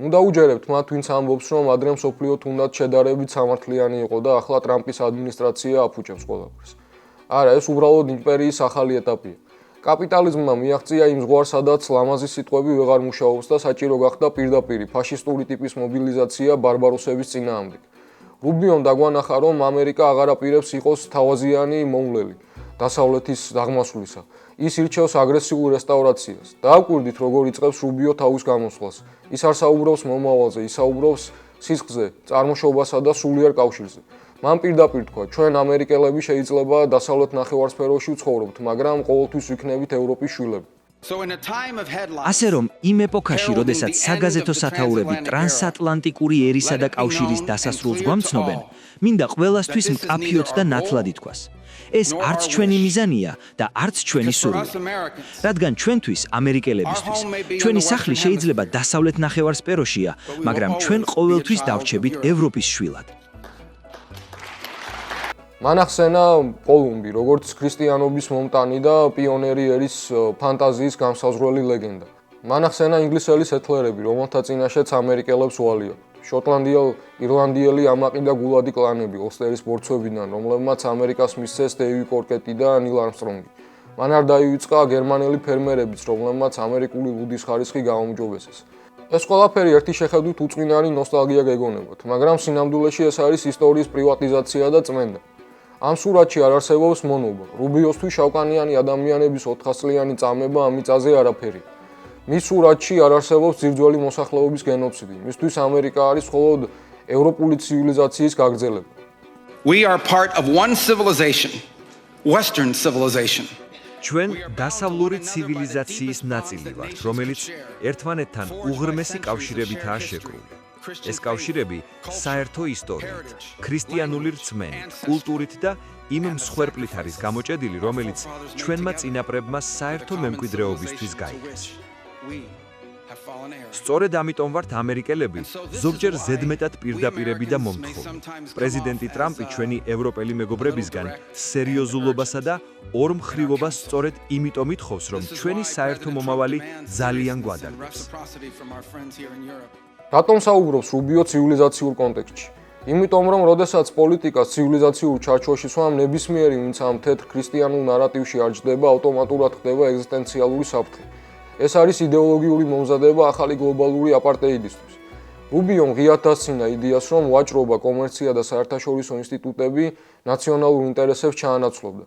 უნდა უჯერებთ მათ, ვინც ამბობს, რომ ადრე მსოფლიო თუნდაც შედარებით სამართლიანი იყო და ახლა ტრამპის ადმინისტრაცია აფუჭებს ყველაფერს. არა, ეს უბრალოდ იმპერიის ახალი ეტაპია. კაპიტალიზმმა მიაღწია იმ ზღვარს, სადაც ლამაზი სიტყვები ვეღარ მუშაობს და საჭირო გახდა პირდაპირი ფაშისტური ტიპის მობილიზაცია ბარბაროსების წინააღმდეგ. რუბიომ დაგვანახა, რომ ამერიკა აღარ აპირებს იყოს თავაზიანი მოვლელი დასავლეთის დაღმასვლისა. ის ირჩევს აგრესიულ რესტავრაციას. დააკვირდით, როგორ იწყებს რუბიო თავის გამოსვლას. ის არ საუბრობს მომავალზე, ისაუბრობს სისხლზე, წარმოშობასა და სულიერ კავშირზე. მან პირდაპირ თქვა, ჩვენ ამერიკელები შეიძლება დასავლეთ ნახევარსფეროში ვცხოვრობთ, მაგრამ ყოველთვის ვიქნებით ევროპის შვილები. ასე რომ, იმ ეპოქაში, როდესაც საგაზეთო სათაურები ტრანსატლანტიკური ერისა და კავშირის დასასრულს გვამცნობენ, მინდა ყველასთვის მკაფიოდ და ნათლად ითქვას. ეს არც ჩვენი მიზანია და არც ჩვენი სურვილი. რადგან ჩვენთვის, ამერიკელებისთვის, ჩვენი სახლი შეიძლება დასავლეთ ნახევარსფეროშია, მაგრამ ჩვენ ყოველთვის დავრჩებით ევროპის შვილად. მან ახსენა კოლუმბი, როგორც ქრისტიანობის მომტანი და პიონერი ერის ფანტაზიის გამსაზღვრელი ლეგენდა. მან ახსენა ინგლისელი სეთლერები, რომელთა წინაშეც ამერიკელებს უალია. შოტლანდიელ, ირლანდიელი ამაყი და გულადი კლანები ოლსტერის ბორცვებიდან, რომლებმაც ამერიკას მისცეს დეივი კორკეტი და ნილ არმსტრონგი. მან არ დაივიწყა გერმანელი ფერმერებიც, რომლებმაც ამერიკული ლუდის ხარისხი გააუმჯობესეს. ეს ყველაფერი ერთი შეხედვით უწყინარი ნოსტალგია გეგონებათ, მაგრამ სინამდვილეში ეს არის ისტორიის პრივატიზაცია და წმენდა. ამ სურათში არ არსებობს მონობა. რუბიოსთვის შავკანიანი ადამიანების 400-წლიანი წამება ამ მიწაზე არაფერია. მის სურათში არ არსებობს ძირძველი მოსახლეობის გენოციდი. მისთვის ამერიკა არის მხოლოდ ევროპული ცივილიზაციის გაგრძელება. We are part of one civilization, Western civilization. ჩვენ დასავლური ცივილიზაციის ნაწილი ვართ, რომელიც ერთმანეთთან უღრმესი კავშირებითაა შეკრული. ეს კავშირები საერთო ისტორიით, ქრისტიანული რწმენით, კულტურით და იმ მსხვერპლით არის გამოჭედილი, რომელიც ჩვენმა წინაპრებმა საერთო მემკვიდრეობისთვის გაიგეს. სწორედ ამიტომ ვართ ამერიკელები, ზოგჯერ ზედმეტად პირდაპირები და მომთხოვნი. პრეზიდენტი ტრამპი ჩვენი ევროპელი მეგობრებისგან სერიოზულობასა და ორმხრივობას სწორედ იმიტომ ითხოვს, რომ ჩვენი საერთო მომავალი ძალიან გვადარბებს. რატომ საუბრობს რუბიო ცივილიზაციურ კონტექსტში? იმიტომ, რომ როდესაც პოლიტიკას ცივილიზაციურ ჩარჩოში სვამ, ნებისმიერი, ვინც ამ თეთრ ქრისტიანულ ნარატივში არ ჯდება, ავტომატურად ხდება ეგზისტენციალური საფრთხე. ეს არის იდეოლოგიური მომზადება ახალი გლობალური აპარტეიდისთვის. რუბიომ ღიად დასცინა იდეას, რომ ვაჭრობა, კომერცია და საერთაშორისო ინსტიტუტები ნაციონალურ ინტერესებს ჩაანაცვლობდა.